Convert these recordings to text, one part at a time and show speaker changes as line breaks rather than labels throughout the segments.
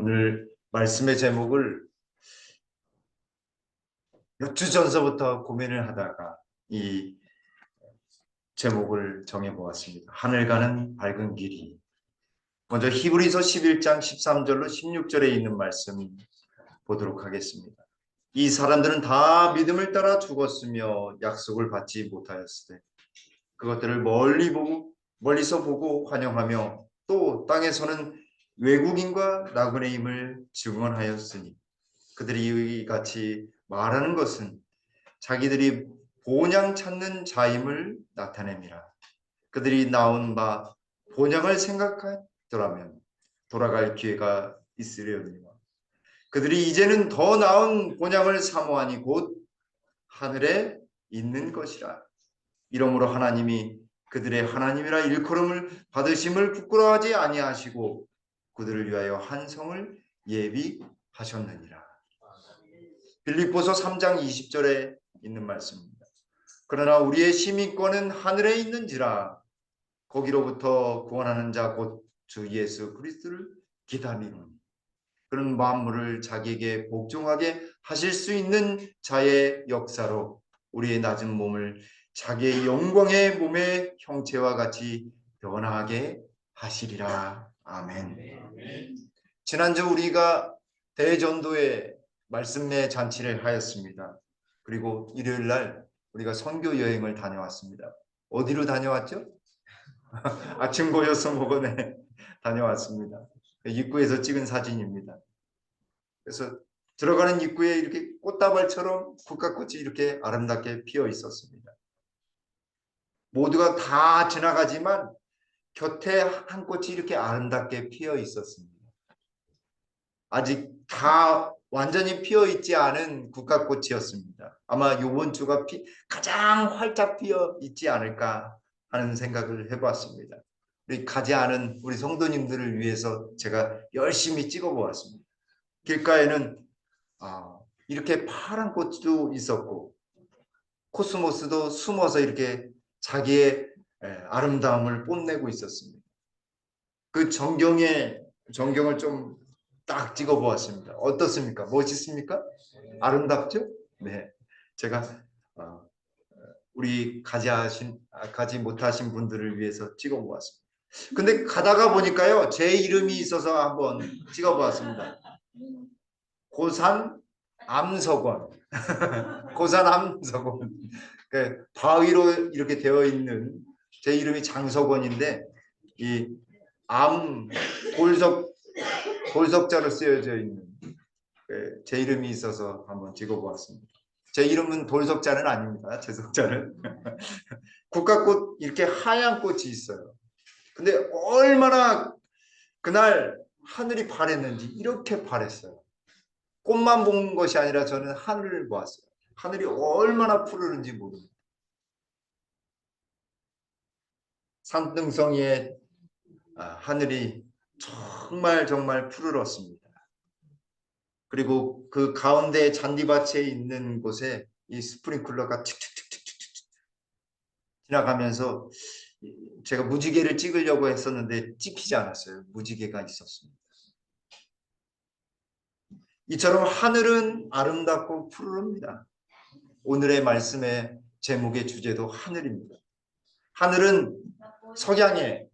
오늘 말씀의 제목을 몇 주 전서부터 고민을 하다가 이 제목을 정해보았습니다. 하늘 가는 밝은 길이. 먼저 히브리서 11장 13절로 16절에 있는 말씀 보도록 하겠습니다. 이 사람들은 다 믿음을 따라 죽었으며 약속을 받지 못하였으되 그것들을 멀리서 보고 환영하며 또 땅에서는 외국인과 나그네임을 증언하였으니 그들이 이같이 말하는 것은 자기들이 본향 찾는 자임을 나타냅니다. 그들이 나온 바 본향을 생각하더라면 돌아갈 기회가 있으려니와 그들이 이제는 더 나은 본향을 사모하니 곧 하늘에 있는 것이라. 이러므로 하나님이 그들의 하나님이라 일컬음을 받으심을 부끄러워하지 아니하시고 그들을 위하여 한 성을 예비하셨느니라. 빌립보서 3장 20절에 있는 말씀입니다. 그러나 우리의 시민권은 하늘에 있는지라 거기로부터 구원하는 자 곧 주 예수 그리스도를 기다리노니 그런 만물을 자기에게 복종하게 하실 수 있는 자의 역사로 우리의 낮은 몸을 자기의 영광의 몸의 형체와 같이 변화하게 하시리라. 아멘. 지난주 우리가 대전도의 말씀의 잔치를 하였습니다. 그리고 일요일 날 우리가 선교 여행을 다녀왔습니다. 어디로 다녀왔죠? 아침고요 성목원에 다녀왔습니다. 입구에서 찍은 사진입니다. 그래서 들어가는 입구에 이렇게 꽃다발처럼 국화꽃이 이렇게 아름답게 피어 있었습니다. 모두가 다 지나가지만 곁에 한 꽃이 이렇게 아름답게 피어 있었습니다. 아직 다 완전히 피어 있지 않은 국화꽃이었습니다. 아마 이번 주가 가장 활짝 피어 있지 않을까 하는 생각을 해봤습니다. 우리 가지 않은 우리 성도님들을 위해서 제가 열심히 찍어보았습니다. 길가에는 이렇게 파란 꽃도 있었고 코스모스도 숨어서 이렇게 자기의 아름다움을 뽐내고 있었습니다. 그 전경을 좀 딱 찍어보았습니다. 어떻습니까? 멋있습니까? 아름답죠? 네, 제가 우리 가지 못하신 분들을 위해서 찍어보았습니다. 근데 가다가 보니까요, 제 이름이 있어서 한번 찍어보았습니다. 고산 암석원. 고산 암석원. 그 바위로 이렇게 되어 있는 제 이름이 장석원인데 이 암 돌석자로 쓰여져 있는 제 이름이 있어서 한번 찍어보았습니다. 제 이름은 돌석자는 아닙니다. 제 석자는. 국화꽃 이렇게 하얀 꽃이 있어요. 근데 얼마나 그날 하늘이 파랬는지 이렇게 파랬어요. 꽃만 본 것이 아니라 저는 하늘을 보았어요. 하늘이 얼마나 푸르는지 모릅니다. 산등성이의 하늘이 정말 푸르렀습니다. 그리고 그 가운데 잔디밭에 있는 곳에 이 스프링클러가 칙칙칙칙칙 지나가면서 제가 무지개를 찍으려고 했었는데 찍히지 않았어요. 무지개가 있었습니다. 이처럼 하늘은 아름답고 푸르릅니다. 오늘의 말씀의 제목의 주제도 하늘입니다. 하늘은 석양에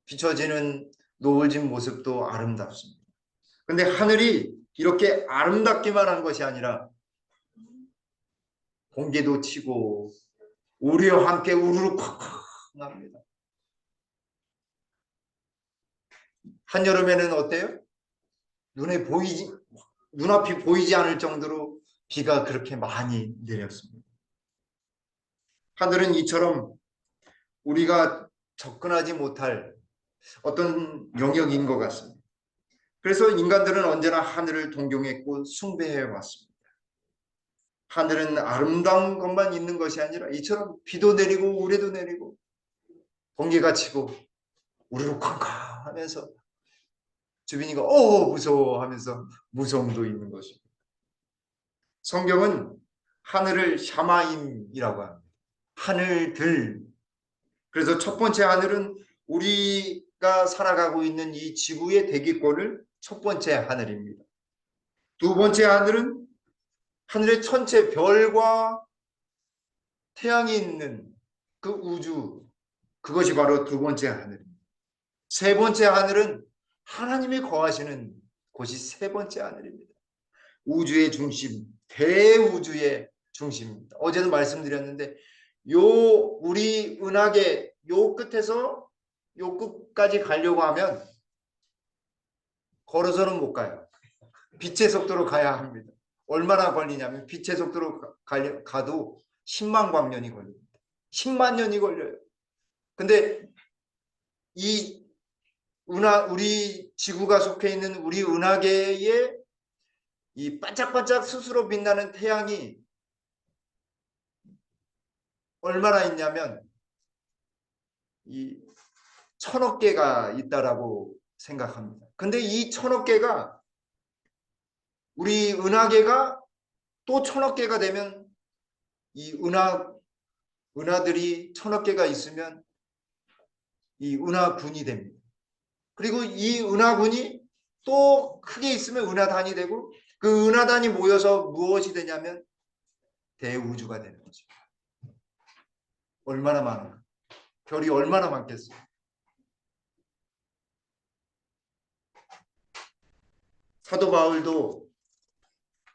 비춰지는 노을진 모습도 아름답습니다. 근데 하늘이 이렇게 아름답기만 한 것이 아니라 공기도 치고 우리와 함께 우르르 콱콱 납니다. 한여름에는 어때요? 눈앞이 보이지 않을 정도로 비가 그렇게 많이 내렸습니다. 하늘은 이처럼 우리가 접근하지 못할 어떤 영역인 것 같습니다. 그래서 인간들은 언제나 하늘을 동경했고 숭배해 왔습니다. 하늘은 아름다운 것만 있는 것이 아니라 이처럼 비도 내리고 우레도 내리고 공기가 치고 우르르 쾅쾅 하면서 주변이가 무서워 하면서 무서움도 있는 것입니다. 성경은 하늘을 샤마임이라고 합니다. 하늘들. 그래서 첫 번째 하늘은 우리 우리가 살아가고 있는 이 지구의 대기권을 첫 번째 하늘입니다. 두 번째 하늘은 하늘의 전체 별과 태양이 있는 그 우주, 그것이 바로 두 번째 하늘입니다. 세 번째 하늘은 하나님이 거하시는 곳이 세 번째 하늘입니다. 우주의 중심, 대우주의 중심입니다. 어제도 말씀드렸는데 우리 은하계 요 끝에서 요 끝까지 가려고 하면 걸어서는 못 가요. 빛의 속도로 가야 합니다. 얼마나 걸리냐면 빛의 속도로 가도 10만 광년이 걸립니다. 10만 년이 걸려요. 근데 우리 지구가 속해 있는 우리 은하계에 이 반짝반짝 스스로 빛나는 태양이 얼마나 있냐면 이 1000억 개가 있다라고 생각합니다. 근데 이 1000억 개가 우리 은하계가 또 1000억 개가 되면 이 은하들이 1000억 개가 있으면 이 은하군이 됩니다. 그리고 이 은하군이 또 크게 있으면 은하단이 되고 그 은하단이 모여서 무엇이 되냐면 대우주가 되는 거죠. 얼마나 많아? 별이 얼마나 많겠어요? 사도 바울도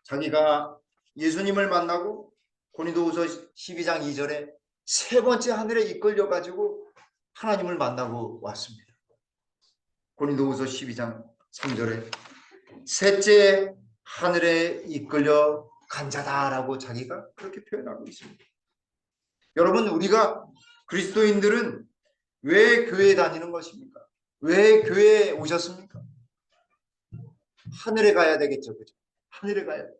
자기가 예수님을 만나고 고린도후서 12장 2절에 세 번째 하늘에 이끌려 가지고 하나님을 만나고 왔습니다. 고린도후서 12장 3절에 셋째 하늘에 이끌려 간 자다라고 자기가 그렇게 표현하고 있습니다. 여러분, 우리가 그리스도인들은 왜 교회에 다니는 것입니까? 왜 교회에 오셨습니까? 하늘에 가야 되겠죠, 그죠? 하늘에 가야 돼.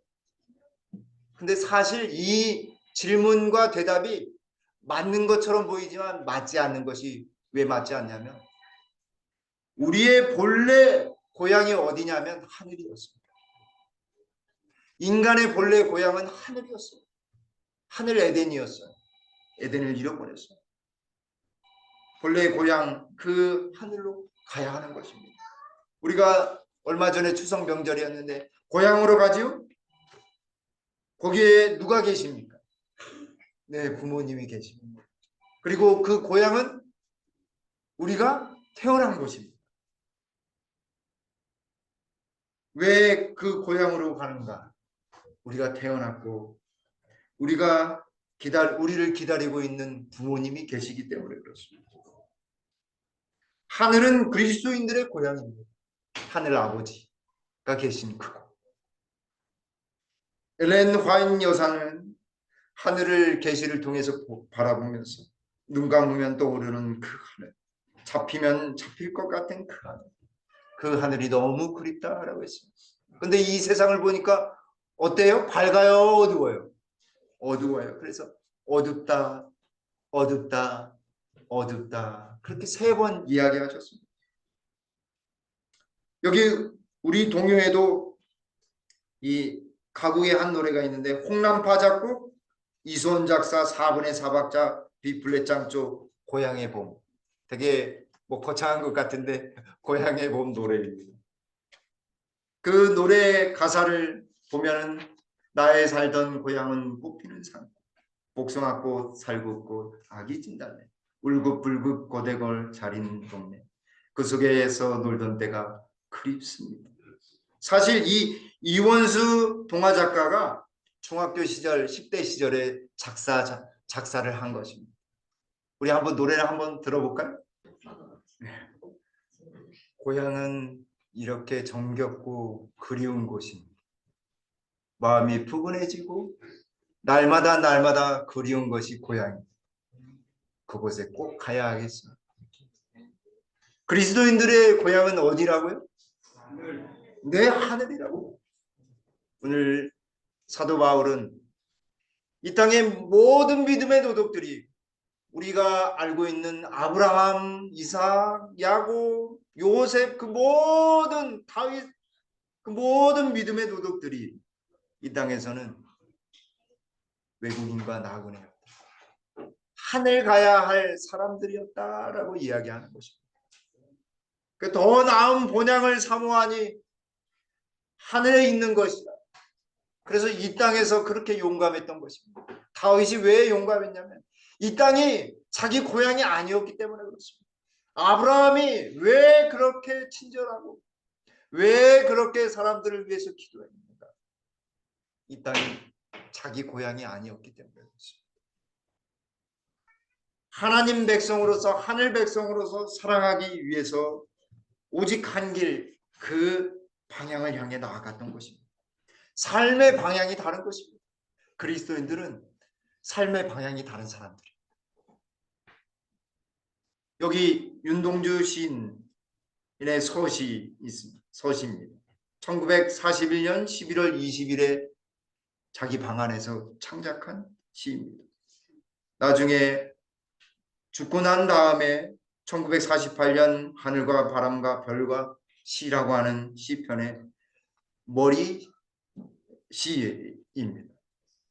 근데 사실 이 질문과 대답이 맞는 것처럼 보이지만 맞지 않는 것이 왜 맞지 않냐면 우리의 본래 고향이 어디냐면 하늘이었습니다. 인간의 본래 고향은 하늘이었어요. 하늘 에덴이었어요. 에덴을 잃어버렸어요. 본래 고향 그 하늘로 가야 하는 것입니다. 우리가 얼마 전에 추석 명절이었는데 고향으로 가지요? 거기에 누가 계십니까? 네, 부모님이 계십니다. 그리고 그 고향은 우리가 태어난 곳입니다. 왜 그 고향으로 가는가? 우리가 태어났고 우리를 기다리고 있는 부모님이 계시기 때문에 그렇습니다. 하늘은 그리스도인들의 고향입니다. 하늘 아버지가 계신 그곳. 엘렌 화인 여사는 하늘을 계시를 통해서 바라보면서 눈 감으면 떠오르는 그 하늘, 잡히면 잡힐 것 같은 그 하늘이 너무 그립다라고 했습니다. 근데 이 세상을 보니까 어때요? 밝아요? 어두워요? 어두워요. 그래서 어둡다, 어둡다, 어둡다. 그렇게 3번 이야기하셨습니다. 여기 우리 동요에도 이 가곡의 한 노래가 있는데 홍남파 작곡, 이소원 작사, 4분의 4박자, B플랫 장조, 고향의 봄. 되게 뭐 거창한 것 같은데 고향의 봄 노래입니다. 그 노래 가사를 보면은 나의 살던 고향은 꽃피는 산, 복숭아꽃, 살구꽃, 아기 진달래, 울긋불긋 고대걸 자린 동네. 그 속에서 놀던 때가 그립습니다. 사실 이 이원수 동화 작가가 중학교 시절, 10대 시절에 작사를 한 것입니다. 우리 한번 노래를 한번 들어볼까요? 고향은 이렇게 정겹고 그리운 곳입니다. 마음이 푸근해지고 날마다 그리운 것이 고향입니다. 그곳에 꼭 가야 하겠습니다. 그리스도인들의 고향은 어디라고요? 내 하늘이라고. 오늘 사도 바울은 이 땅의 모든 믿음의 도덕들이 우리가 알고 있는 아브라함, 이삭, 야곱, 요셉 그 모든 다윗 그 모든 믿음의 도덕들이 이 땅에서는 외국인과 나그네였다. 하늘 가야 할 사람들이었다라고 이야기하는 것입니다. 그 더 나은 본향을 사모하니 하늘에 있는 것이다. 그래서 이 땅에서 그렇게 용감했던 것입니다. 다윗이 왜 용감했냐면 이 땅이 자기 고향이 아니었기 때문에 그렇습니다. 아브라함이 왜 그렇게 친절하고 왜 그렇게 사람들을 위해서 기도했는가? 이 땅이 자기 고향이 아니었기 때문에 그렇습니다. 하나님 백성으로서 하늘 백성으로서 살아가기 위해서 오직 한 길, 그 방향을 향해 나아갔던 것입니다. 삶의 방향이 다른 것입니다. 그리스도인들은 삶의 방향이 다른 사람들입니다. 여기 윤동주 시인의 서시 있습니다. 서시입니다. 1941년 11월 20일에 자기 방 안에서 창작한 시입니다. 나중에 죽고 난 다음에 1948년 하늘과 바람과 별과 시라고 하는 시편의 머리 시입니다.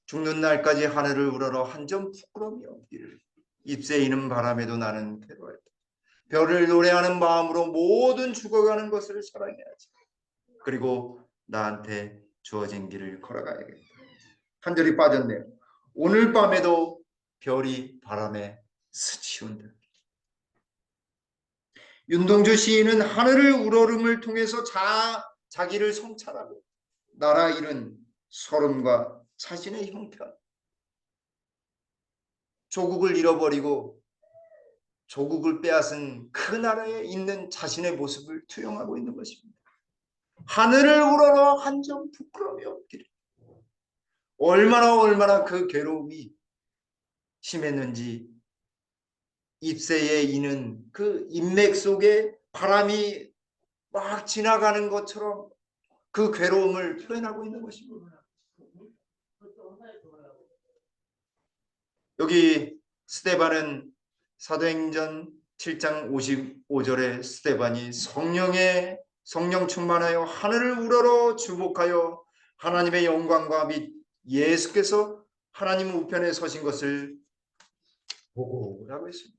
죽는 날까지 하늘을 우러러 한 점 부끄러움이 없기를 잎새 이는 바람에도 나는 괴로웠다. 별을 노래하는 마음으로 모든 죽어가는 것을 사랑해야지. 그리고 나한테 주어진 길을 걸어가야겠다. 한 절이 빠졌네요. 오늘 밤에도 별이 바람에 스치운다. 윤동주 시인은 하늘을 우러름을 통해서 자기를 성찰하고 나라 잃은 서름과 자신의 형편, 조국을 잃어버리고 조국을 빼앗은 그 나라에 있는 자신의 모습을 투영하고 있는 것입니다. 하늘을 우러러 한 점 부끄러움이 없기를. 얼마나 그 괴로움이 심했는지 잎새에 이는 그 인맥 속에 바람이 막 지나가는 것처럼 그 괴로움을 표현하고 있는 것입니다. 여기 스데반은 사도행전 7장 55절에 스데반이 성령 충만하여 하늘을 우러러 주목하여 하나님의 영광과 및 예수께서 하나님 우편에 서신 것을 보고라고 했습니다.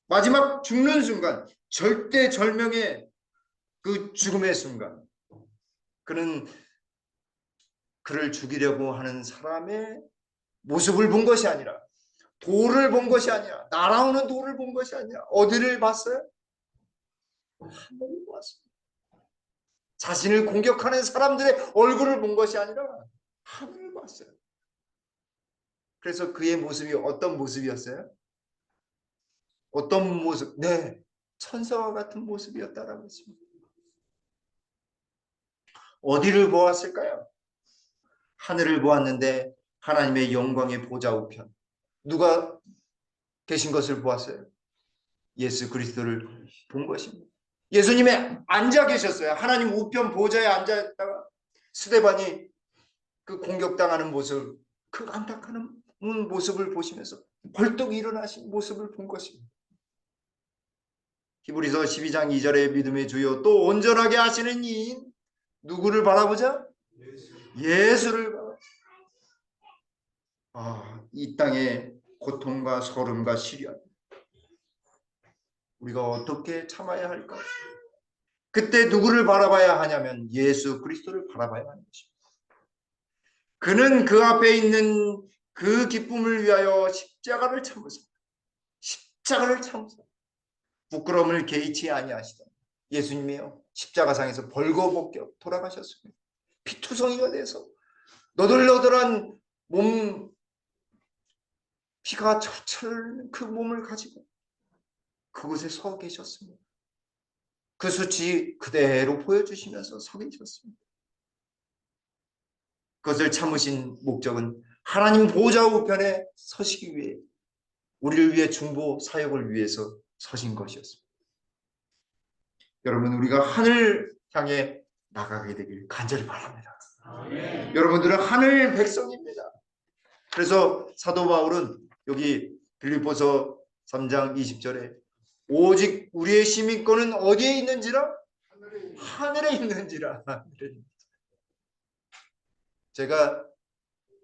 마지막 죽는 순간, 절대절명의 그 죽음의 순간, 그는 그를 죽이려고 하는 사람의 모습을 본 것이 아니라, 돌을 본 것이 아니라, 날아오는 돌을 본 것이 아니라 어디를 봤어요? 하늘을 보았습니다. 자신을 공격하는 사람들의 얼굴을 본 것이 아니라 하늘을 봤어요. 그래서 그의 모습이 어떤 모습이었어요? 어떤 모습? 네, 천사와 같은 모습이었다라고 했습니다. 어디를 보았을까요? 하늘을 보았는데 하나님의 영광의 보좌 우편, 누가 계신 것을 보았어요? 예수 그리스도를 본 것입니다. 예수님이 앉아 계셨어요. 하나님 우편 보좌에 앉아 있다가 스데반이 그 공격당하는 모습, 그 안타까운 모습을 보시면서 벌떡 일어나신 모습을 본 것입니다. 히브리서 12장 2절에 믿음의 주요 또 온전하게 하시는 이인 누구를 바라보자? 예수를 바라보자. 이 땅의 고통과 소름과 시련, 우리가 어떻게 참아야 할까? 그때 누구를 바라봐야 하냐면 예수 그리스도를 바라봐야 하는 것입니다. 그는 그 앞에 있는 그 기쁨을 위하여 십자가를 참으사 부끄러움을 개의치 아니하시던 예수님이요, 십자가상에서 벌거벗겨 돌아가셨습니다. 피투성이가 돼서 너덜너덜한 몸, 피가 철철 그 몸을 가지고 그곳에 서 계셨습니다. 그 수치 그대로 보여주시면서 서 계셨습니다. 그것을 참으신 목적은 하나님 보좌 우편에 서시기 위해, 우리를 위해 중보 사역을 위해서 서신 것이었습니다. 여러분, 우리가 하늘 향해 나가게 되길 간절히 바랍니다. 아멘. 여러분들은 하늘 백성입니다. 그래서 사도 바울은 여기 빌립보서 3장 20절에 오직 우리의 시민권은 어디에 있는지라? 하늘에 있는지라. 제가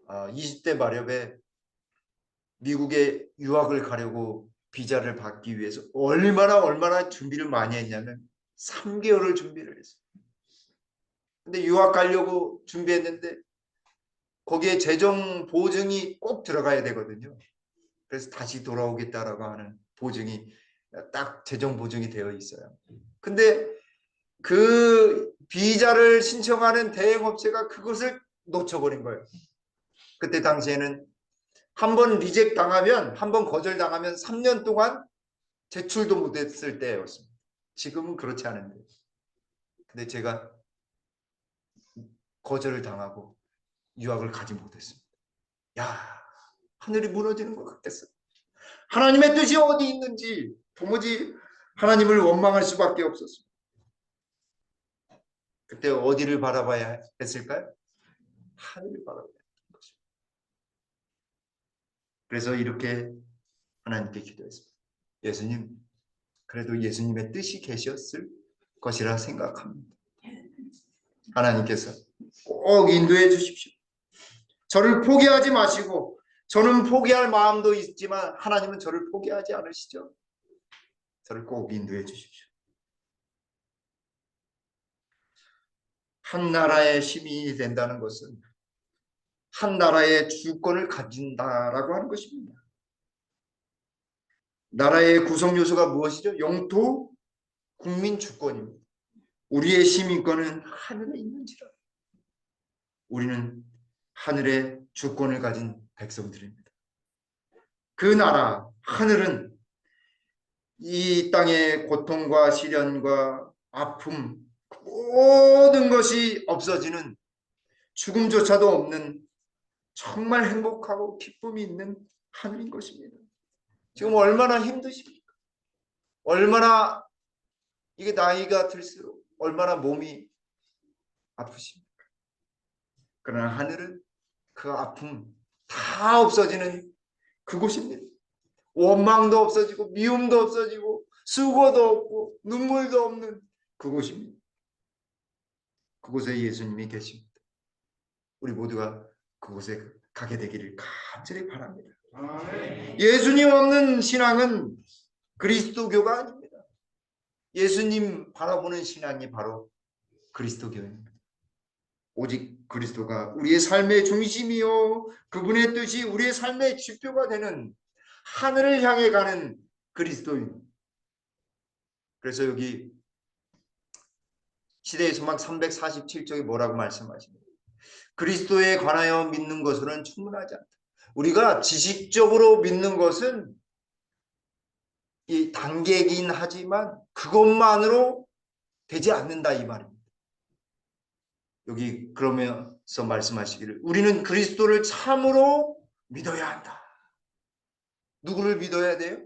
20대 마렵에 미국에 유학을 가려고 비자를 받기 위해서 얼마나 준비를 많이 했냐면 3개월을 준비를 했어요. 근데 유학 가려고 준비했는데 거기에 재정 보증이 꼭 들어가야 되거든요. 그래서 다시 돌아오겠다라고 하는 보증이 딱 재정 보증이 되어 있어요. 근데 그 비자를 신청하는 대행업체가 그것을 놓쳐버린 거예요. 그때 당시에는 한 번 리젝 당하면, 한 번 거절 당하면 3년 동안 제출도 못했을 때였습니다. 지금은 그렇지 않은데. 근데 제가 거절을 당하고 유학을 가지 못했습니다. 야, 하늘이 무너지는 것 같겠어요. 하나님의 뜻이 어디 있는지 도무지 하나님을 원망할 수밖에 없었습니다. 그때 어디를 바라봐야 했을까요? 하늘을 바라봐야 했던 것입니다. 그래서 이렇게 하나님께 기도했습니다. 예수님, 그래도 예수님의 뜻이 계셨을 것이라 생각합니다. 하나님께서 꼭 인도해 주십시오. 저를 포기하지 마시고, 저는 포기할 마음도 있지만 하나님은 저를 포기하지 않으시죠. 저를 꼭 인도해 주십시오. 한 나라의 시민이 된다는 것은 한 나라의 주권을 가진다라고 하는 것입니다. 나라의 구성 요소가 무엇이죠? 영토, 국민 주권입니다. 우리의 시민권은 하늘에 있는지라. 우리는 하늘의 주권을 가진 백성들입니다. 그 나라, 하늘은 이 땅의 고통과 시련과 아픔, 모든 것이 없어지는, 죽음조차도 없는 정말 행복하고 기쁨이 있는 하늘인 것입니다. 지금 얼마나 힘드십니까? 얼마나 이게 나이가 들수록 얼마나 몸이 아프십니까? 그러나 하늘은 그 아픔 다 없어지는 그곳입니다. 원망도 없어지고 미움도 없어지고 수고도 없고 눈물도 없는 그곳입니다. 그곳에 예수님이 계십니다. 우리 모두가 그곳에 가게 되기를 간절히 바랍니다. 예수님 없는 신앙은 그리스도교가 아닙니다. 예수님 바라보는 신앙이 바로 그리스도교입니다. 오직 그리스도가 우리의 삶의 중심이요, 그분의 뜻이 우리의 삶의 지표가 되는 하늘을 향해 가는 그리스도입니다. 그래서 여기 시대의 소망 347쪽에 뭐라고 말씀하십니까? 그리스도에 관하여 믿는 것으로는 충분하지 않다. 우리가 지식적으로 믿는 것은 이 단계이긴 하지만 그것만으로 되지 않는다 이 말입니다. 여기 그러면서 말씀하시기를 우리는 그리스도를 참으로 믿어야 한다. 누구를 믿어야 돼요?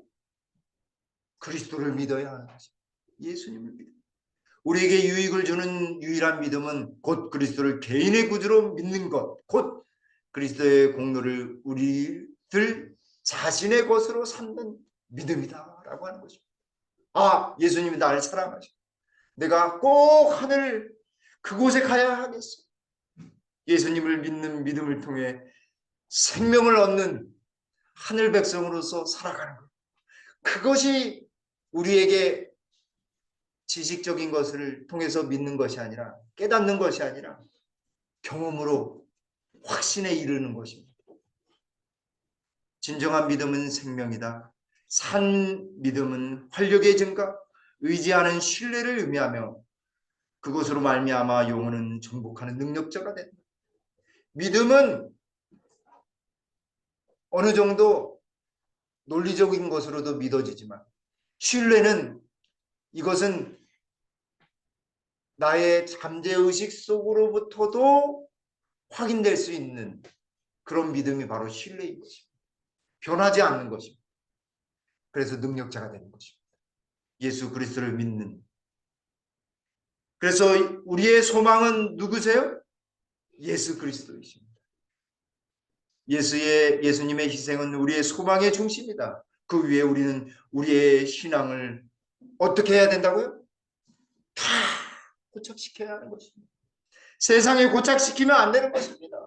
그리스도를 믿어야 하는 것입니다. 예수님을 믿어요. 우리에게 유익을 주는 유일한 믿음은 곧 그리스도를 개인의 구주로 믿는 것, 곧 그리스도의 공로를 우리들 자신의 것으로 삼는 믿음이다라고 하는 것입니다. 아, 예수님이 나를 사랑하시고 내가 꼭 하늘 그곳에 가야 하겠어. 예수님을 믿는 믿음을 통해 생명을 얻는 하늘 백성으로서 살아가는 것. 그것이 우리에게 지식적인 것을 통해서 믿는 것이 아니라 깨닫는 것이 아니라 경험으로 확신에 이르는 것입니다. 진정한 믿음은 생명이다. 산 믿음은 활력의 증가, 의지하는 신뢰를 의미하며 그것으로 말미암아 영혼은 정복하는 능력자가 된다. 믿음은 어느 정도 논리적인 것으로도 믿어지지만 신뢰는 이것은 나의 잠재의식 속으로부터도 확인될 수 있는 그런 믿음이 바로 신뢰인 것입니다. 변하지 않는 것입니다. 그래서 능력자가 되는 것입니다. 예수 그리스도를 믿는. 그래서 우리의 소망은 누구세요? 예수 그리스도이십니다. 예수님의 희생은 우리의 소망의 중심이다. 그 위에 우리는 우리의 신앙을 어떻게 해야 된다고요? 다 고착시켜야 하는 것입니다. 세상에 고착시키면 안 되는 것입니다.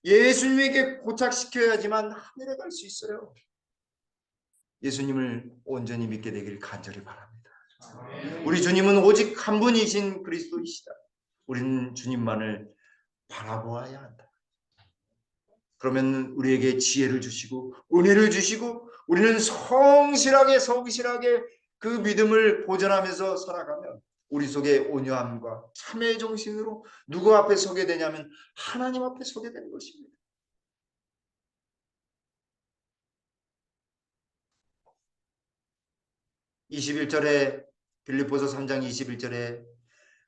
예수님에게 고착시켜야지만 하늘에 갈 수 있어요. 예수님을 온전히 믿게 되기를 간절히 바랍니다. 우리 주님은 오직 한 분이신 그리스도이시다. 우리는 주님만을 바라보아야 한다. 그러면 우리에게 지혜를 주시고 은혜를 주시고 우리는 성실하게 그 믿음을 보존하면서 살아가면 우리 속에 온유함과 참회의 정신으로 누구 앞에 서게 되냐면 하나님 앞에 서게 되는 것입니다. 빌립보서 3장 21절에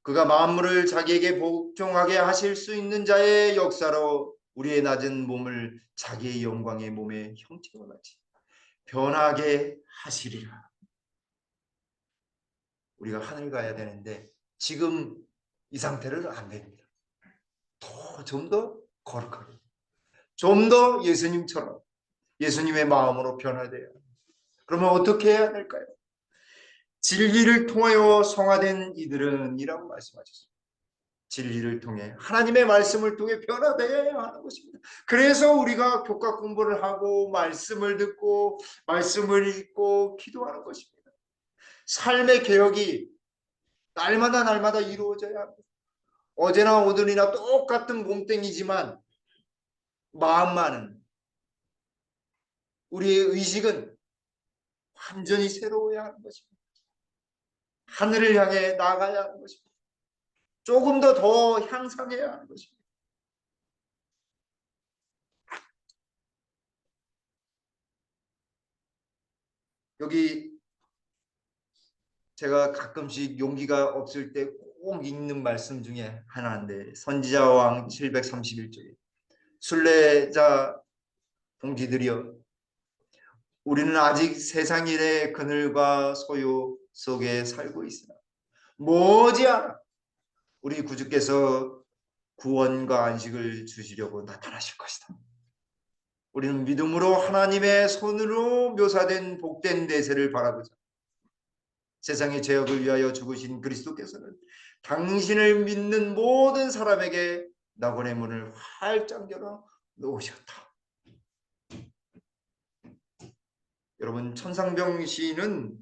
그가 만물을 자기에게 복종하게 하실 수 있는 자의 역사로 우리의 낮은 몸을 자기의 영광의 몸의 형체와 같이 변하게 하시리라. 우리가 하늘 가야 되는데 지금 이 상태를 안 됩니다. 좀 더 거룩하게, 좀 더 예수님처럼 예수님의 마음으로 변화돼야 합니다. 그러면 어떻게 해야 될까요? 진리를 통하여 성화된 이들은 이라고 말씀하셨습니다. 진리를 통해 하나님의 말씀을 통해 변화되어야 하는 것입니다. 그래서 우리가 교과 공부를 하고 말씀을 듣고 말씀을 읽고 기도하는 것입니다. 삶의 개혁이 날마다 이루어져야 합니다. 어제나 오늘이나 똑같은 몸뚱이지만 마음만은 우리의 의식은 완전히 새로워야 하는 것입니다. 하늘을 향해 나아가야 하는 것입니다. 조금 더 향상해야 하는 것입니다. 여기 제가 가끔씩 용기가 없을 때 꼭 읽는 말씀 중에 하나인데 선지자왕 731쪽에 순례자 동지들이여 우리는 아직 세상 일의 그늘과 소요 속에 살고 있으나 머지않아 우리 구주께서 구원과 안식을 주시려고 나타나실 것이다. 우리는 믿음으로 하나님의 손으로 묘사된 복된 내세를 바라보자. 세상의 죄악을 위하여 죽으신 그리스도께서는 당신을 믿는 모든 사람에게 낙원의 문을 활짝 열어 놓으셨다. 여러분 천상병 시인은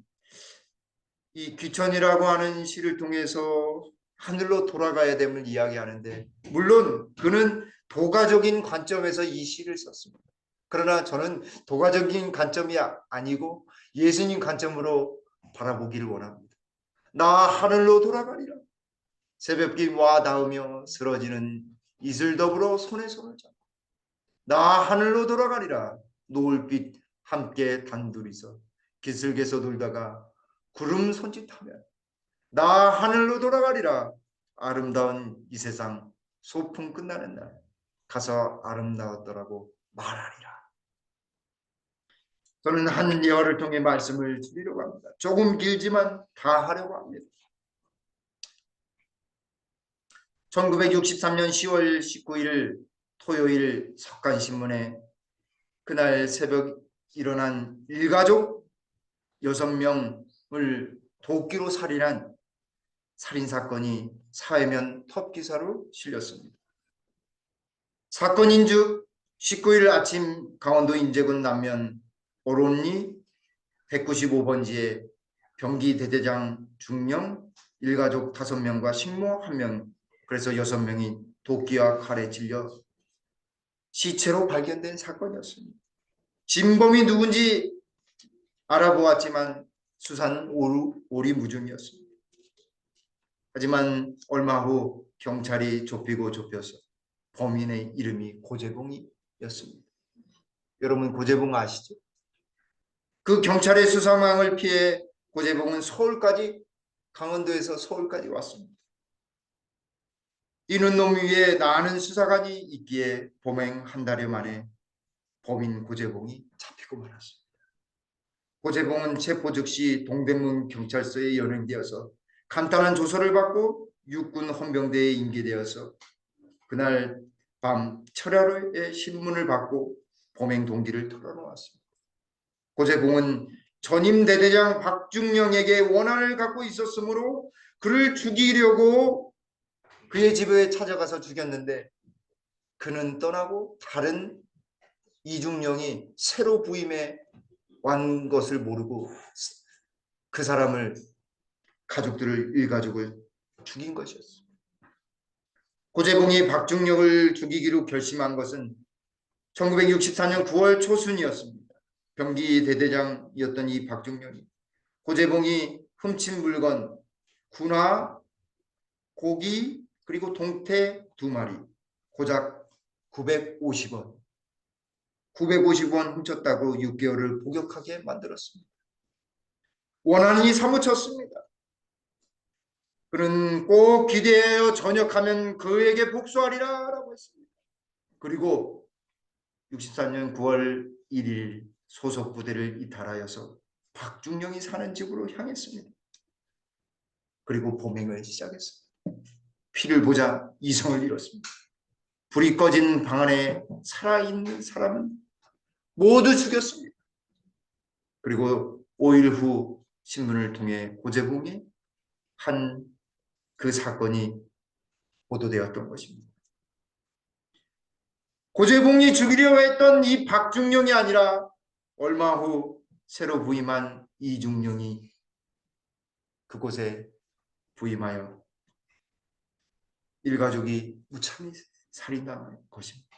이 귀천이라고 하는 시를 통해서 하늘로 돌아가야 됨을 이야기하는데 물론 그는 도가적인 관점에서 이 시를 썼습니다. 그러나 저는 도가적인 관점이 아니고 예수님 관점으로 바라보기를 원합니다. 나 하늘로 돌아가리라. 새벽비 와 닿으며 쓰러지는 이슬 더불어 손에 손을 잡고 나 하늘로 돌아가리라. 노을빛 함께 단둘이서 기슭에서 돌다가 구름 손짓하며 나 하늘로 돌아가리라. 아름다운 이 세상 소풍 끝나는 날 가서 아름다웠더라고 말하리라. 저는 한 예화를 통해 말씀을 드리려고 합니다. 조금 길지만 다 하려고 합니다. 1963년 10월 19일 토요일 석간신문에 그날 새벽 일어난 일가족 6명을 도끼로 살인한 살인사건이 사회면 톱기사로 실렸습니다. 사건인즉 19일 아침 강원도 인제군 남면 오론리 195번지에 병기대대장 중령 일가족 5명과 식모 1명 그래서 6명이 도끼와 칼에 찔려 시체로 발견된 사건이었습니다. 진범이 누군지 알아보았지만 수사는 오리무중이었습니다. 하지만 얼마 후 경찰이 좁혀서 범인의 이름이 고재봉이었습니다. 여러분 고재봉 아시죠? 그 경찰의 수사망을 피해 고재봉은 강원도에서 서울까지 왔습니다. 뛰는 놈 위에 나는 수사관이 있기에 범행 한 달여 만에 범인 고재봉이 잡히고 말았습니다. 고재봉은 체포 즉시 동대문 경찰서에 연행되어서 간단한 조서를 받고 육군 헌병대에 임기되어서 그날 밤 철야로의 신문을 받고 범행 동기를 털어놓았습니다. 고재봉은 전임 대대장 박중령에게 원한을 갖고 있었으므로 그를 죽이려고 그의 집에 찾아가서 죽였는데 그는 떠나고 다른 이중령이 새로 부임해 완 것을 모르고 그 사람을 가족들을 일가족을 죽인 것이었습니다. 고재봉이 박중령을 죽이기로 결심한 것은 1964년 9월 초순이었습니다. 병기 대대장이었던 이 박중령이 고재봉이 훔친 물건, 군화, 고기, 그리고 동태 2마리, 고작 950원. 950원 훔쳤다고 6개월을 복역하게 만들었습니다. 원한이 사무쳤습니다. 그는 꼭 기대하여 전역하면 그에게 복수하리라 라고 했습니다. 그리고 64년 9월 1일 소속 부대를 이탈하여서 박중령이 사는 집으로 향했습니다. 그리고 범행을 시작했습니다. 피를 보자 이성을 잃었습니다. 불이 꺼진 방 안에 살아있는 사람은 모두 죽였습니다. 그리고 5일 후 신문을 통해 고재봉이 한 그 사건이 보도되었던 것입니다. 고재봉이 죽이려 했던 이 박중령이 아니라 얼마 후 새로 부임한 이중령이 그곳에 부임하여 일가족이 무참히 살인당한 것입니다.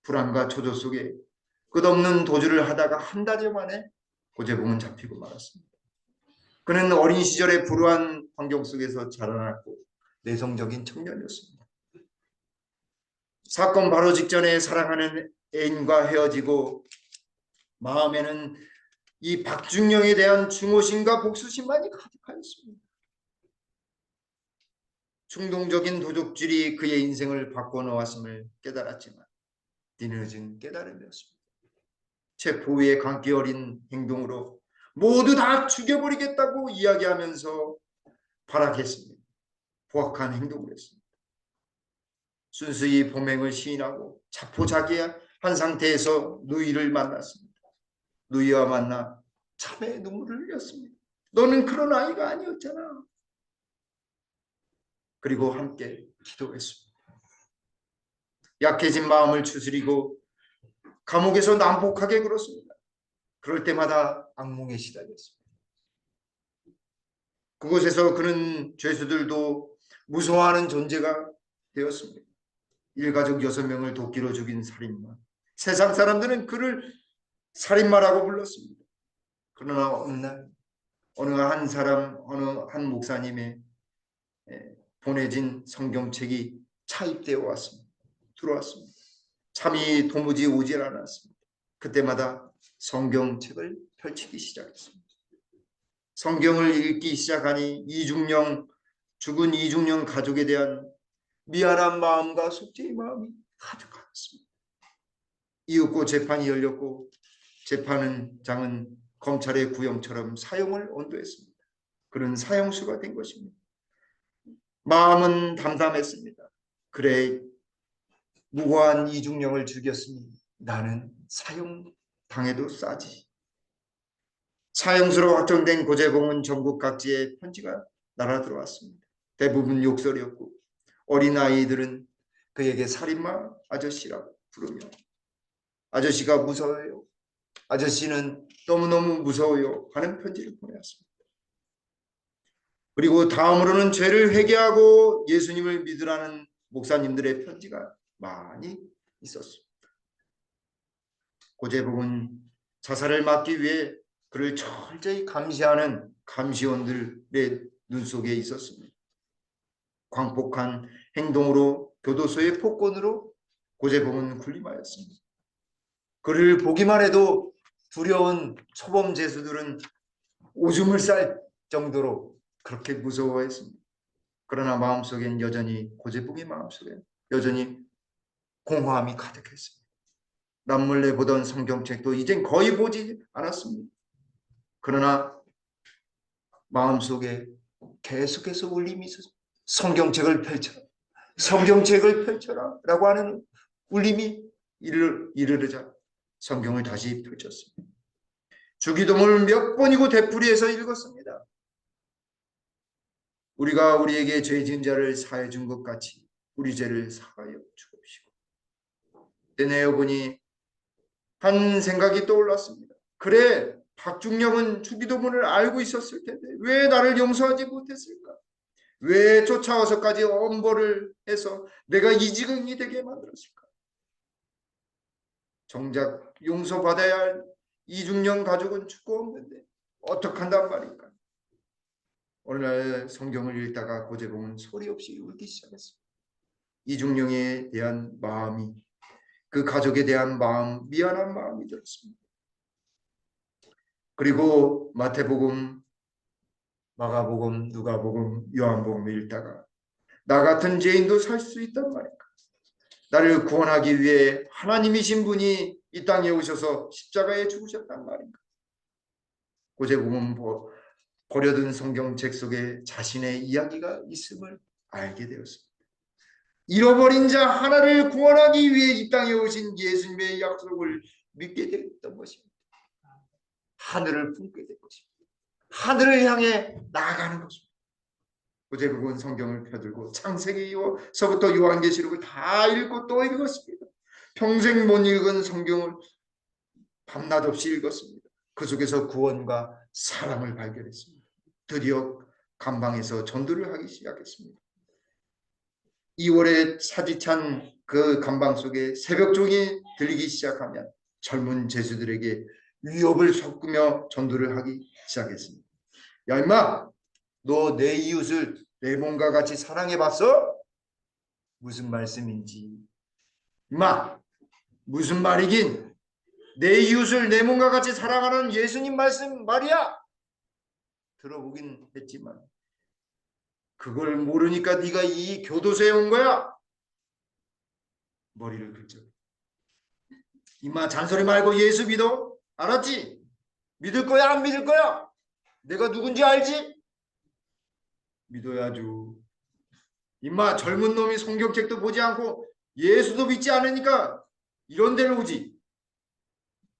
불안과 초조 속에 끝없는 도주를 하다가 한 달여 만에 고재봉은 잡히고 말았습니다. 그는 어린 시절에 불우한 환경 속에서 자라났고 내성적인 청년이었습니다. 사건 바로 직전에 사랑하는 애인과 헤어지고 마음에는 이 박중령에 대한 증오심과 복수심만이 가득하였습니다. 충동적인 도둑질이 그의 인생을 바꿔놓았음을 깨달았지만 뒤늦은 깨달음이었습니다. 체포 후에 감기 어린 행동으로 모두 다 죽여버리겠다고 이야기하면서 발악했습니다. 포악한 행동을 했습니다. 순수히 범행을 시인하고 자포자기한 상태에서 누이를 만났습니다. 누이와 만나 참의 눈물을 흘렸습니다. 너는 그런 아이가 아니었잖아. 그리고 함께 기도했습니다. 약해진 마음을 추스리고 감옥에서 난폭하게 굴었습니다. 그럴 때마다 악몽에 시달렸습니다. 그곳에서 그는 죄수들도 무서워하는 존재가 되었습니다. 일가족 6명을 도끼로 죽인 살인마. 세상 사람들은 그를 살인마라고 불렀습니다. 그러나 어느 한 목사님의 보내진 성경책이 차입되어 왔습니다. 들어왔습니다. 잠이 도무지 오질 않았습니다. 그때마다 성경책을 펼치기 시작했습니다. 성경을 읽기 시작하니 죽은 이중령 가족에 대한 미안한 마음과 속죄의 마음이 가득하였습니다. 이윽고 재판이 열렸고 재판장은 검찰의 구형처럼 사형을 언도했습니다. 그는 사형수가 된 것입니다. 마음은 담담했습니다. 그래, 무고한 이중령을 죽였으니 나는 사형당해도 싸지. 사형수로 확정된 고재봉은 전국 각지에 편지가 날아들어왔습니다. 대부분 욕설이었고 어린아이들은 그에게 살인마 아저씨라고 부르며 아저씨가 무서워요. 아저씨는 너무너무 무서워요 하는 편지를 보내왔습니다. 그리고 다음으로는 죄를 회개하고 예수님을 믿으라는 목사님들의 편지가 많이 있었습니다. 고재봉은 자살을 막기 위해 그를 철저히 감시하는 감시원들의 눈 속에 있었습니다. 광폭한 행동으로 교도소의 폭권으로 고재봉은 군림하였습니다. 그를 보기만 해도 두려운 초범 죄수들은 오줌을 쌀 정도로 그렇게 무서워했습니다. 그러나 마음속엔 고재봉의 마음속엔 여전히 공허함이 가득했습니다. 남몰래 보던 성경책도 이젠 거의 보지 않았습니다. 그러나 마음속에 계속해서 울림이 있었습니다. 성경책을 펼쳐라 라고 하는 울림이 이르르자 성경을 다시 펼쳤습니다. 주기도문을 몇 번이고 되풀이해서 읽었습니다. 우리가 우리에게 죄 지은 자를 사해 준 것 같이 우리 죄를 사하여 주옵시고. 내내 보니 한 생각이 떠올랐습니다. 그래, 박중령은 주기도문을 알고 있었을 텐데 왜 나를 용서하지 못했을까? 왜 쫓아와서까지 엄벌을 해서 내가 이 지경이 되게 만들었을까? 정작 용서받아야 할 이중령 가족은 죽고 없는데 어떡한단 말인가? 오늘날 성경을 읽다가 고재봉은 소리 없이 울기 시작했어요. 이중령에 대한 마음이, 그 가족에 대한 마음, 미안한 마음이 들었습니다. 그리고 마태복음, 마가복음, 누가복음, 요한복음을 읽다가 나 같은 죄인도 살 수 있단 말인가? 나를 구원하기 위해 하나님이신 분이 이 땅에 오셔서 십자가에 죽으셨단 말인가? 고재봉은 버려둔 성경책 속에 자신의 이야기가 있음을 알게 되었습니다. 잃어버린 자 하나를 구원하기 위해 이 땅에 오신 예수님의 약속을 믿게 됐던 것입니다. 하늘을 품게 된 것입니다. 하늘을 향해 나아가는 것입니다. 고재복은 성경을 펴들고 창세기서부터 요한계시록을 다 읽고 또 읽었습니다. 평생 못 읽은 성경을 밤낮 없이 읽었습니다. 그 속에서 구원과 사랑을 발견했습니다. 드디어 감방에서 전도를 하기 시작했습니다. 2월에 사지찬 그 감방 속에 새벽종이 들리기 시작하면 젊은 제수들에게 위협을 섞으며 전도를 하기 시작했습니다. 야 임마, 너 내 이웃을 내 몸과 같이 사랑해봤어? 무슨 말씀인지. 임마, 무슨 말이긴? 내 이웃을 내 몸과 같이 사랑하는 예수님 말씀 말이야. 들어보긴 했지만 그걸 모르니까 네가 이 교도소에 온 거야. 머리를 긁죠. 임마 잔소리 말고 예수 믿어. 알았지? 믿을 거야 안 믿을 거야? 내가 누군지 알지? 믿어야죠. 임마 젊은 놈이 성경책도 보지 않고 예수도 믿지 않으니까 이런 데를 오지.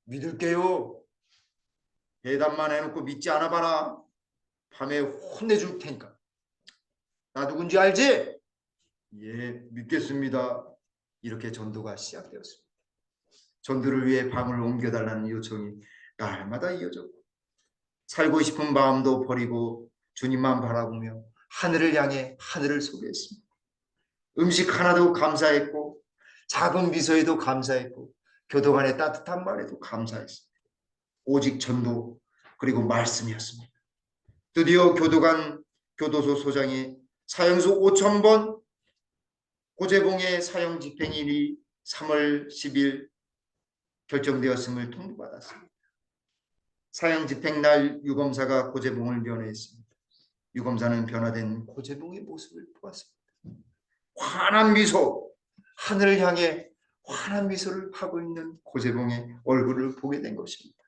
믿을게요. 대답만 해놓고 믿지 않아 봐라. 밤에 혼내줄 테니까. 나 누군지 알지? 예, 믿겠습니다. 이렇게 전도가 시작되었습니다. 전도를 위해 방을 옮겨달라는 요청이 날마다 이어졌고 살고 싶은 마음도 버리고 주님만 바라보며 하늘을 향해 하늘을 소개했습니다. 음식 하나도 감사했고 작은 미소에도 감사했고 교도관의 따뜻한 말에도 감사했습니다. 오직 전도 그리고 말씀이었습니다. 드디어 교도소 소장이 사형수 5,000번 고재봉의 사형 집행일이 3월 10일 결정되었음을 통보받았습니다. 사형 집행날 유검사가 고재봉을 면회했습니다. 유검사는 변화된 고재봉의 모습을 보았습니다. 환한 미소, 하늘을 향해 환한 미소를 하고 있는 고재봉의 얼굴을 보게 된 것입니다.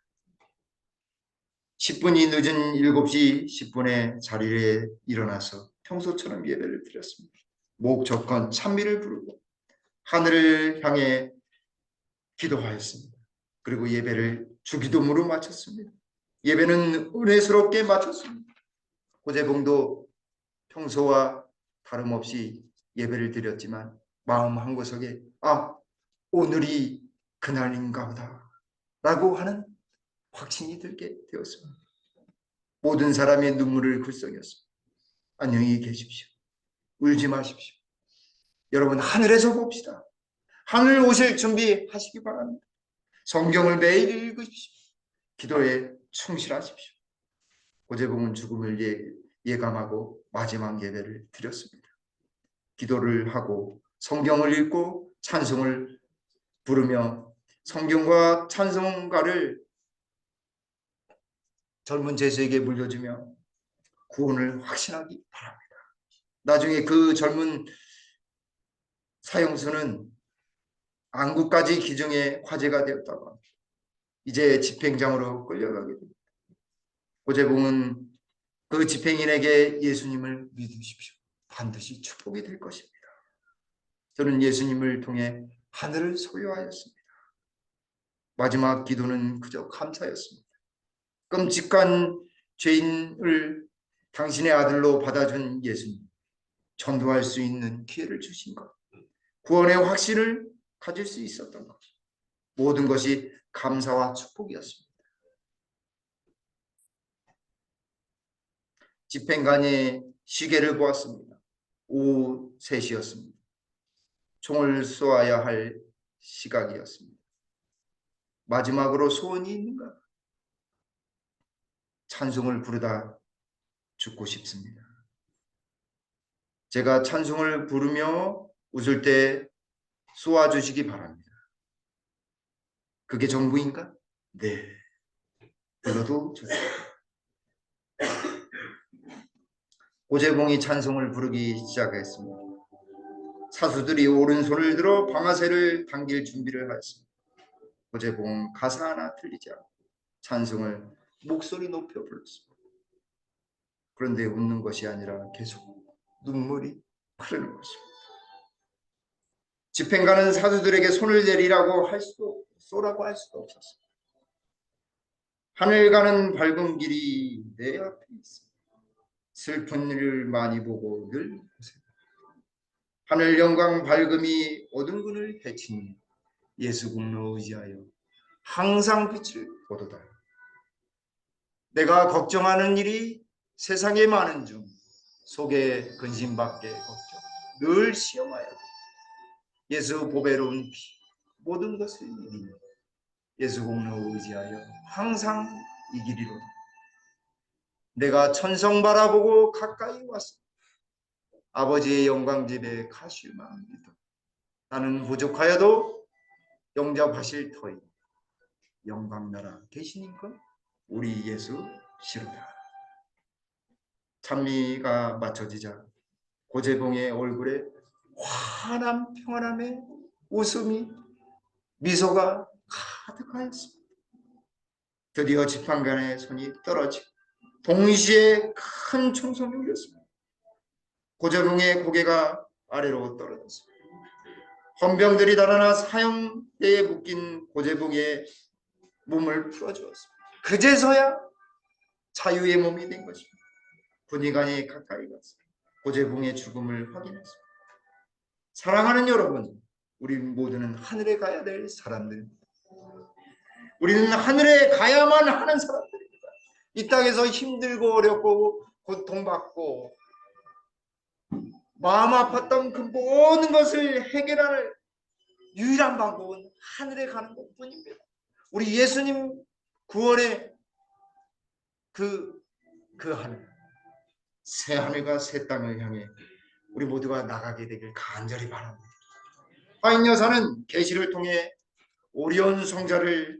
10분이 늦은 7시 10분에 자리에 일어나서 평소처럼 예배를 드렸습니다. 목적건 찬미를 부르고 하늘을 향해 기도하였습니다. 그리고 예배를 주기도문으로 마쳤습니다. 예배는 은혜스럽게 마쳤습니다. 고재봉도 평소와 다름없이 예배를 드렸지만 마음 한구석에 오늘이 그날인가 보다 라고 하는 확신이 들게 되었습니다. 모든 사람의 눈물을 글썽였습니다. 안녕히 계십시오. 울지 마십시오. 여러분 하늘에서 봅시다. 하늘 오실 준비하시기 바랍니다. 성경을 매일 읽으십시오. 기도에 충실하십시오. 고재봉은 죽음을 예감하고 마지막 예배를 드렸습니다. 기도를 하고 성경을 읽고 찬송을 부르며 성경과 찬송가를 젊은 제수에게 물려주며 구원을 확신하기 바랍니다. 나중에 그 젊은 사형수는 안구까지 기중에 화제가 되었다고 합니다. 이제 집행장으로 끌려가게 됩니다. 고재봉은 그 집행인에게 예수님을 믿으십시오. 반드시 축복이 될 것입니다. 저는 예수님을 통해 하늘을 소유하였습니다. 마지막 기도는 그저 감사였습니다. 끔찍한 죄인을 당신의 아들로 받아준 예수님, 전도할 수 있는 기회를 주신 것, 구원의 확신을 가질 수 있었던 것, 모든 것이 감사와 축복이었습니다. 집행관이 시계를 보았습니다. 오후 3시였습니다. 총을 쏘아야 할 시각이었습니다. 마지막으로 소원이 있는가? 찬송을 부르다 죽고 싶습니다. 제가 찬송을 부르며 웃을 때 쏘아주시기 바랍니다. 그게 전부인가? 네. 불러도 좋습니다. 고재봉이 찬송을 부르기 시작했습니다. 사수들이 오른손을 들어 방아쇠를 당길 준비를 하였습니다. 고재봉은 가사 하나 틀리지 않고 찬송을 목소리 높여 불렀습니다. 그런데 웃는 것이 아니라 계속 눈물이 흐르는 것입니다. 집행관은 사수들에게 손을 내리라고 쏘라고 할 수도 없었습니다. 하늘 가는 밝은 길이 내 앞에 있습니다. 슬픈 일을 많이 보고 늘 보세요. 하늘 영광 밝음이 어둠군을 해치니 예수 공로 의지하여 항상 빛을 보도다. 내가 걱정하는 일이 세상에 많은 중 속에 근심밖에 걱정 늘 시험하여 예수 보배로운 피 모든 것을 이기니 예수 공로 의지하여 항상 이기리로다. 내가 천성 바라보고 가까이 왔어. 아버지의 영광집에 가실만 믿어. 나는 부족하여도 영접하실 터이 영광나라 계시니까 우리 예수 시로다. 찬미가 맞춰지자 고재봉의 얼굴에 환한 평안함의 웃음이 미소가 가득하였습니다. 드디어 지팡간의 손이 떨어지고 동시에 큰 총성이 울렸습니다. 고재봉의 고개가 아래로 떨어졌습니다. 헌병들이 달아나 사형대에 묶인 고재봉의 몸을 풀어주었습니다. 그제서야 자유의 몸이 된 것입니다. 군의관이 가까이 갔습니다. 고재봉의 죽음을 확인했습니다. 사랑하는 여러분, 우리 모두는 하늘에 가야 될 사람들입니다. 우리는 하늘에 가야만 하는 사람들입니다. 이 땅에서 힘들고 어렵고 고통받고 마음 아팠던 그 모든 것을 해결할 유일한 방법은 하늘에 가는 것뿐입니다. 우리 예수님 구원의 그 하늘, 새 하늘과 새 땅을 향해 우리 모두가 나가게 되길 간절히 바랍니다. 화인 여사는 계시를 통해 오리온 성자를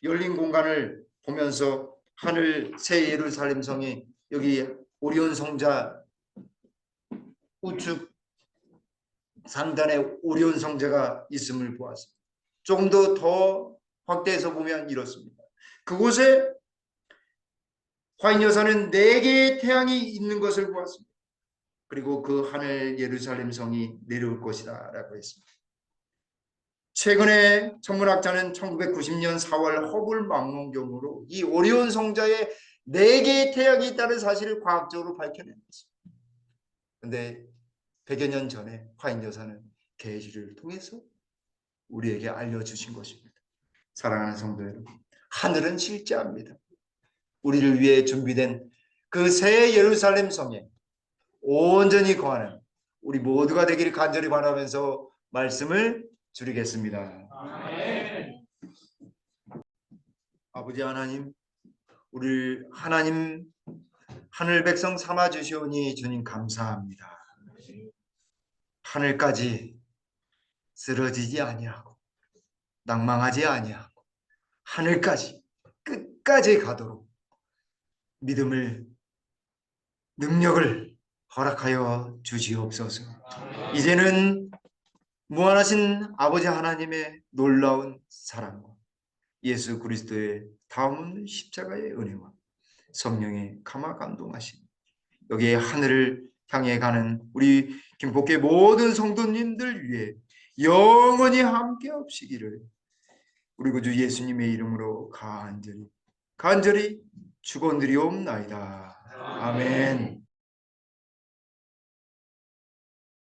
열린 공간을 보면서 하늘 새 예루살렘 성이 여기 오리온 성자 우측 상단에 오리온 성자가 있음을 보았습니다. 조금 더 확대해서 보면 이렇습니다. 그곳에 화인 여사는 4개의 태양이 있는 것을 보았습니다. 그리고 그 하늘 예루살렘 성이 내려올 것이다 라고 했습니다. 최근에 천문학자는 1990년 4월 허블 망원경으로 이 오리온 성자에 4개의 태양이 있다는 사실을 과학적으로 밝혀낸 것입니다. 그런데 100여 년 전에 화인 여사는 계시를 통해서 우리에게 알려주신 것입니다. 사랑하는 성도 여러분, 하늘은 실제합니다. 우리를 위해 준비된 그 새 예루살렘 성에 온전히 거하는 우리 모두가 되기를 간절히 바라면서 말씀을 줄이겠습니다. 아멘. 아버지 하나님, 우리 하나님 하늘 백성 삼아 주시오니 주님 감사합니다. 하늘까지 쓰러지지 아니하고 낭망하지 아니하고 하늘까지 끝까지 가도록 믿음을 능력을 허락하여 주시옵소서. 이제는 무한하신 아버지 하나님의 놀라운 사랑과 예수 그리스도의 다음 십자가의 은혜와 성령의 감화 감동하심, 여기에 하늘을 향해 가는 우리 김포교회 모든 성도님들 위해 영원히 함께 하시기를 우리 구주 예수님의 이름으로 간절히 축원드리옵나이다. 아멘.